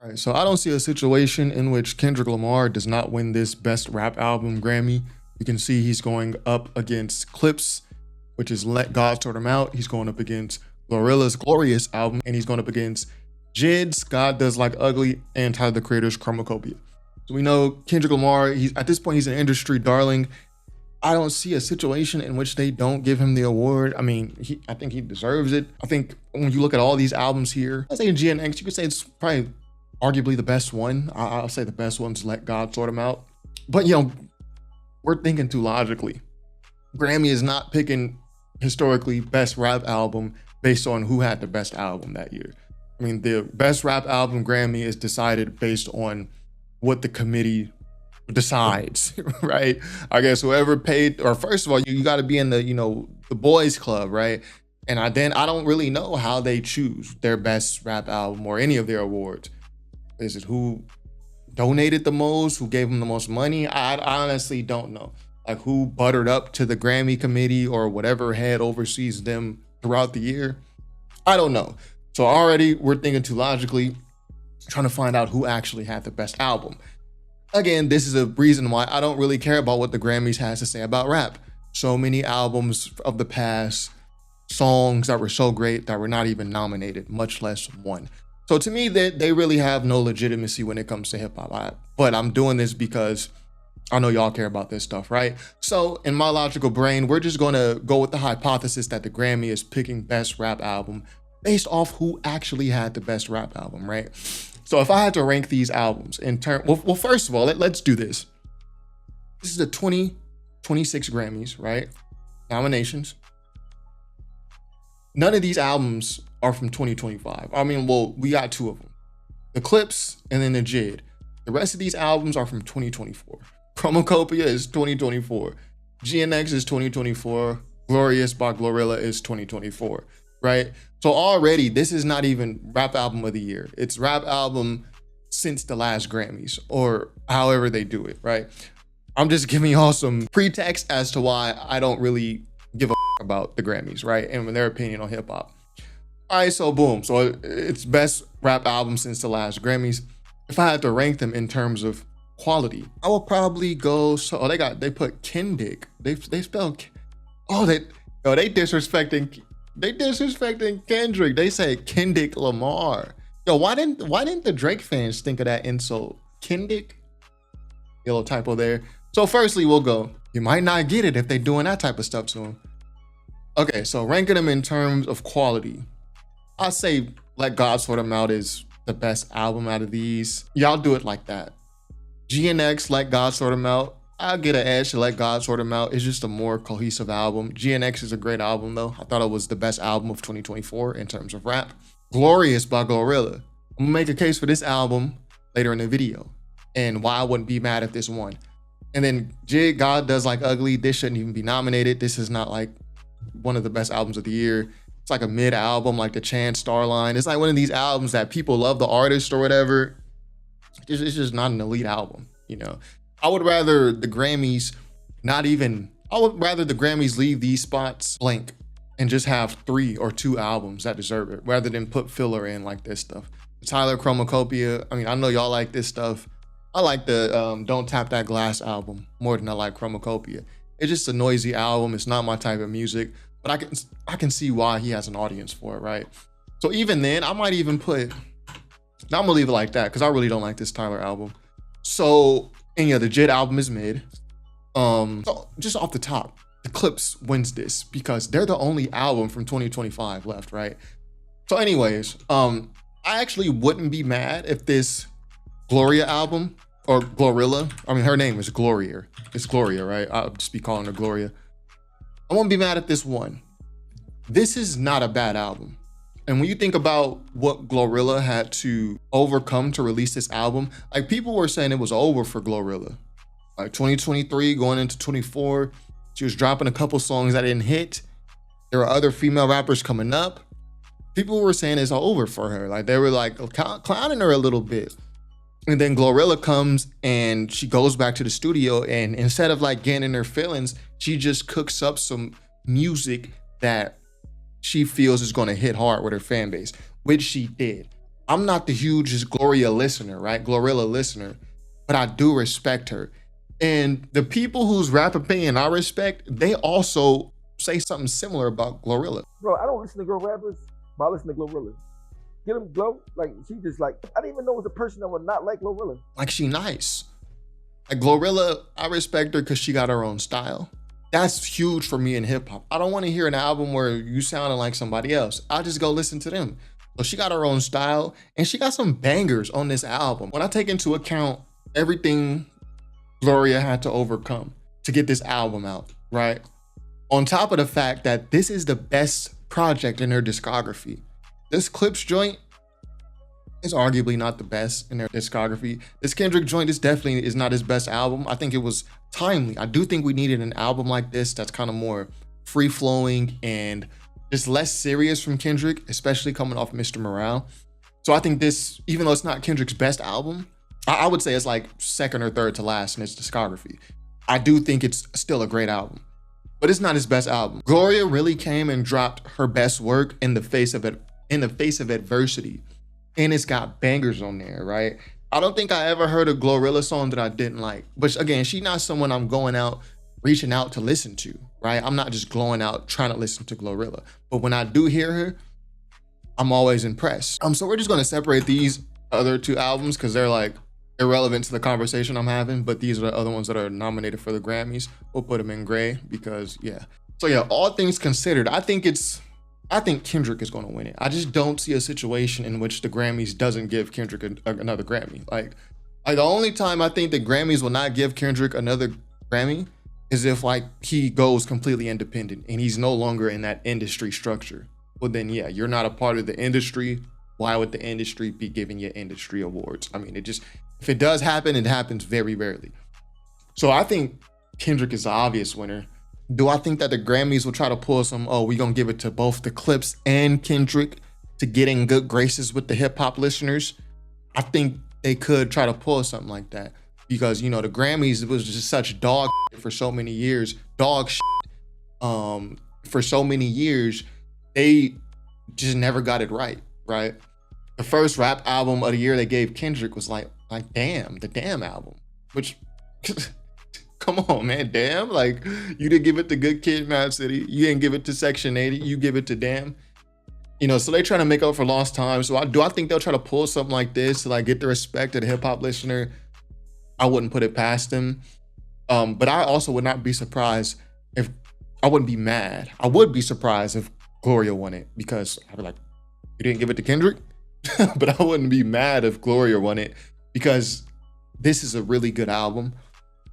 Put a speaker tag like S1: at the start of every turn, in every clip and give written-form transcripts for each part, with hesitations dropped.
S1: Right, so I don't see a situation in which Kendrick Lamar does not win this Best Rap Album Grammy. You can see he's going up against Clips, which is Let God Sort Him Out. He's going up against Glorilla's Glorious album, and he's going up against Jid's God Does Like Ugly and Tyler the Creator's Chromacopia. So we know Kendrick Lamar, at this point, he's an industry darling. I don't see a situation in which they don't give him the award. I mean, I think he deserves it. I think when you look at all these albums here, I say GNX, you could say it's probably arguably the best one. I'll say the best one's Let God Sort Him Out. But, we're thinking too logically. Grammy is not picking historically best rap album based on who had the best album that year. I mean, the best rap album Grammy is decided based on what the committee decides, right? I guess whoever paid, or first of all, you got to be in the, the boys club, right? And I don't really know how they choose their best rap album or any of their awards. Is it who donated the most, who gave them the most money? I honestly don't know. Like who buttered up to the Grammy committee or whatever head oversees them throughout the year. I don't know. So already we're thinking too logically, trying to find out who actually had the best album. Again, this is a reason why I don't really care about what the Grammys has to say about rap. So many albums of the past, songs that were so great that were not even nominated, much less won. So to me, they really have no legitimacy when it comes to hip hop. But I'm doing this because I know y'all care about this stuff, right? So in my logical brain, we're just gonna go with the hypothesis that the Grammy is picking best rap album based off who actually had the best rap album, right? So if I had to rank these albums in well, first of all, let's do this. This is the 2026 Grammys, right? Nominations. None of these albums are from 2025. I mean, well, we got two of them. The Clips and then the Jid. The rest of these albums are from 2024. Chromacopia is 2024. GNX is 2024. Glorious by Glorilla is 2024, right? So already, this is not even rap album of the year. It's rap album since the last Grammys, or however they do it, right? I'm just giving y'all some pretext as to why I don't really give a about the Grammys, right? And their opinion on hip hop. All right, so boom. So it's best rap album since the last Grammys. If I had to rank them in terms of quality, I would probably go, they put Kendrick. They spell, they disrespecting Kendrick. They say Kendrick Lamar. Yo, why didn't the Drake fans think of that insult? Kendrick? Little typo there. So firstly, we'll go. You might not get it if they doing that type of stuff to him. Okay, so ranking them in terms of quality, I'll say Let God Sort Him Out is the best album out of these. Y'all do it like that. GNX, Let God Sort Him Out, I'll get an edge to Let God Sort Him Out. It's just a more cohesive album. GNX is a great album though. I thought it was the best album of 2024 in terms of rap. Glorious by Glorilla. I'm gonna make a case for this album later in the video and why I wouldn't be mad if this won. And then Jid, God Does Like Ugly, this shouldn't even be nominated. This is not like one of the best albums of the year. It's like a mid album, like the Chance Starline. It's like one of these albums that people love the artist or whatever. It's just not an elite album, I would rather the Grammys leave these spots blank and just have 3 or 2 albums that deserve it rather than put filler in like this stuff. Tyler Chromacopia, I mean, I know y'all like this stuff. I like the Don't Tap That Glass album more than I like Chromacopia. It's just a noisy album. It's not my type of music, but I can see why he has an audience for it, right? So even then, I might even put, now I'm gonna leave it like that because I really don't like this Tyler album. So, and yeah, the Jid album is mid. So just off the top, the Clips wins this because they're the only album from 2025 left, right? So anyways, I actually wouldn't be mad if this Gloria album, or Glorilla, I mean, her name is Gloria. It's Gloria, right? I'll just be calling her Gloria. I won't be mad at this one. This is not a bad album. And when you think about what Glorilla had to overcome to release this album, like people were saying it was over for Glorilla. Like 2023 going into 24, she was dropping a couple songs that didn't hit. There were other female rappers coming up. People were saying it's over for her. Like they were like clowning her a little bit. And then Glorilla comes and she goes back to the studio, and instead of like getting in her feelings, she just cooks up some music that she feels is going to hit hard with her fan base, which she did. I'm not the hugest Glorilla listener, but I do respect her. And the people whose rap opinion I respect, they also say something similar about Glorilla.
S2: Bro, I don't listen to girl rappers, but I listen to Glorilla. Get him Glow, like she just like, I didn't even know it was a person that would not like Glorilla.
S1: Like, she nice. Like, Glorilla, I respect her because she got her own style. That's huge for me in hip hop. I don't want to hear an album where you sounding like somebody else. I'll just go listen to them. So she got her own style, and she got some bangers on this album. When I take into account everything Gloria had to overcome to get this album out, right? On top of the fact that this is the best project in her discography. This Clips joint is arguably not the best in their discography. This Kendrick joint is definitely is not his best album. I think it was timely. I do think we needed an album like this that's kind of more free-flowing and just less serious from Kendrick, especially coming off Mr. Morale. So I think this, even though it's not Kendrick's best album, I would say it's like second or third to last in his discography. I do think it's still a great album, but it's not his best album. Gloria really came and dropped her best work in the face of adversity. And it's got bangers on there, right? I don't think I ever heard a Glorilla song that I didn't like. But again, she's not someone I'm going out, reaching out to listen to, right? I'm not just going out trying to listen to Glorilla. But when I do hear her, I'm always impressed. So we're just gonna separate these other two albums because they're like irrelevant to the conversation I'm having, but these are the other ones that are nominated for the Grammys. We'll put them in gray because, yeah. So yeah, all things considered, I think Kendrick is going to win it. I just don't see a situation in which the Grammys doesn't give Kendrick another Grammy. Like the only time I think the Grammys will not give Kendrick another Grammy is if like he goes completely independent and he's no longer in that industry structure. Well, then yeah, you're not a part of the industry. Why would the industry be giving you industry awards? I mean, if it does happen, it happens very rarely. So I think Kendrick is the obvious winner. Do I think that the Grammys will try to pull some, we're going to give it to both the Clips and Kendrick to get in good graces with the hip hop listeners? I think they could try to pull something like that because, you know, the Grammys was just such dog shit for so many years. For so many years, they just never got it right? The first rap album of the year they gave Kendrick was like Damn, the Damn album, which... Come on, man, Damn. Like, you didn't give it to Good Kid, Mad City. You didn't give it to Section 80. You give it to Damn. You know, so they trying to make up for lost time. So I think they'll try to pull something like this to like get the respect of the hip hop listener. I wouldn't put it past them. But I also would not be surprised if, I wouldn't be mad. I would be surprised if Gloria won it because I'd be like, you didn't give it to Kendrick? But I wouldn't be mad if Gloria won it because this is a really good album.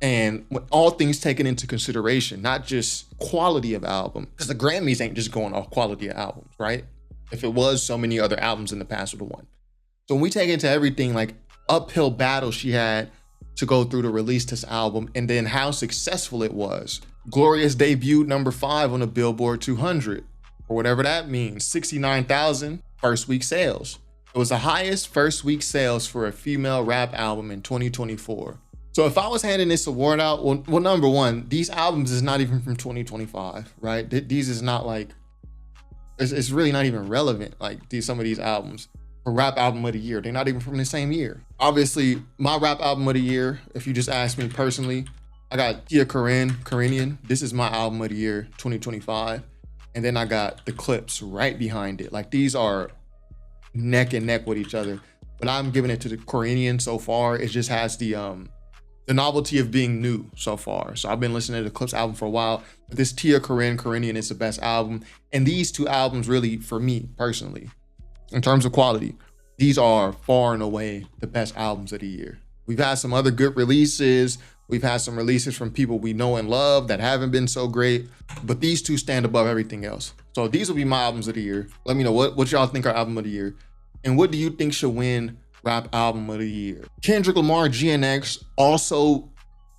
S1: And with all things taken into consideration, not just quality of album, because the Grammys ain't just going off quality of albums, right? If it was, so many other albums in the past would have won. So when we take into everything, like uphill battle she had to go through to release this album, and then how successful it was. Gloria's debuted number 5 on the Billboard 200, or whatever that means, 69,000 first week sales. It was the highest first week sales for a female rap album in 2024. So if I was handing this award out, well, number one, these albums is not even from 2025, right? These is not like, it's really not even relevant, like some of these albums. For rap album of the year, they're not even from the same year. Obviously, my rap album of the year, if you just ask me personally, I got Tia Karenian. This is my album of the year, 2025. And then I got the Clips right behind it. Like, these are neck and neck with each other. But I'm giving it to the Karenian so far. It just has the novelty of being new so far. So I've been listening to the Clips album for a while, but this Tia Karenian is the best album. And these two albums really, for me personally, in terms of quality, these are far and away the best albums of the year. We've had some other good releases. We've had some releases from people we know and love that haven't been so great, but these two stand above everything else. So these will be my albums of the year. Let me know what y'all think are album of the year. And what do you think should win rap album of the year? Kendrick Lamar, GNX. Also,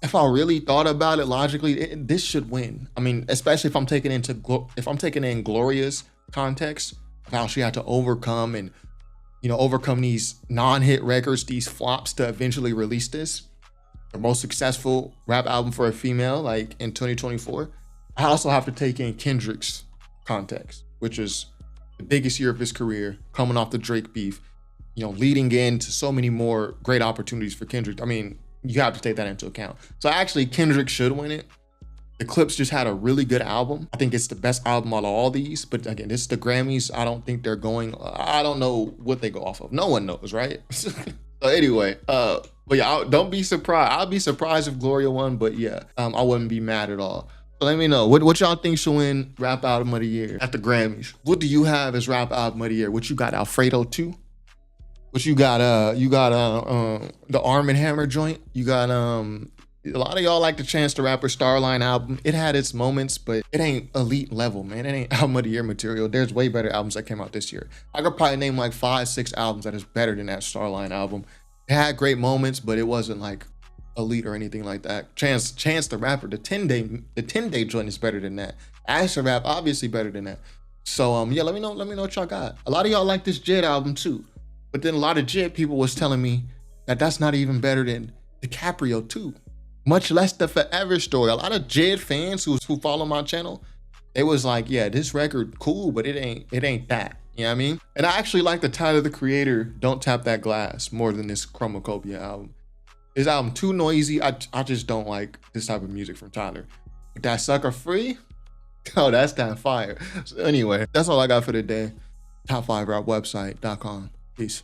S1: if I really thought about it logically, this should win. I mean, especially if I'm taking in Gloria's context of how she had to overcome these non-hit records, these flops to eventually release this, the most successful rap album for a female, like in 2024. I also have to take in Kendrick's context, which is the biggest year of his career, coming off the Drake beef. leading into so many more great opportunities for Kendrick. I mean, you have to take that into account. So actually, Kendrick should win it. The Clips just had a really good album. I think it's the best album out of all these. But again, this is the Grammys. I don't think they're going. I don't know what they go off of. No one knows, right? So anyway, but yeah, don't be surprised. I'll be surprised if Gloria won. But yeah, I wouldn't be mad at all. So let me know what y'all think should win Rap Album of the Year at the Grammys. What do you have as Rap Album of the Year? What you got, Alfredo 2? What you got? The Arm& Hammer joint. You got a lot of y'all like the Chance the Rapper Starline album. It had its moments, but it ain't elite level, man. It ain't album of the year material. There's way better albums that came out this year. I could probably name like 5-6 albums that is better than that Starline album. It had great moments, but it wasn't like elite or anything like that. Chance the Rapper, the 10-day joint is better than that. Ask the Rap, obviously better than that. So yeah, let me know what y'all got. A lot of y'all like this Jid album too, but then a lot of Jid people was telling me that that's not even better than DiCaprio 2. Much less the Forever Story. A lot of Jid fans who follow my channel, they was like, yeah, this record cool, but it ain't that. You know what I mean? And I actually like the Tyler the Creator Don't Tap That Glass more than this Chromacopia album. His album too noisy. I just don't like this type of music from Tyler. But that Sucker Free, oh, that's that fire. So anyway, that's all I got for today. Top5rapwebsite.com. Peace.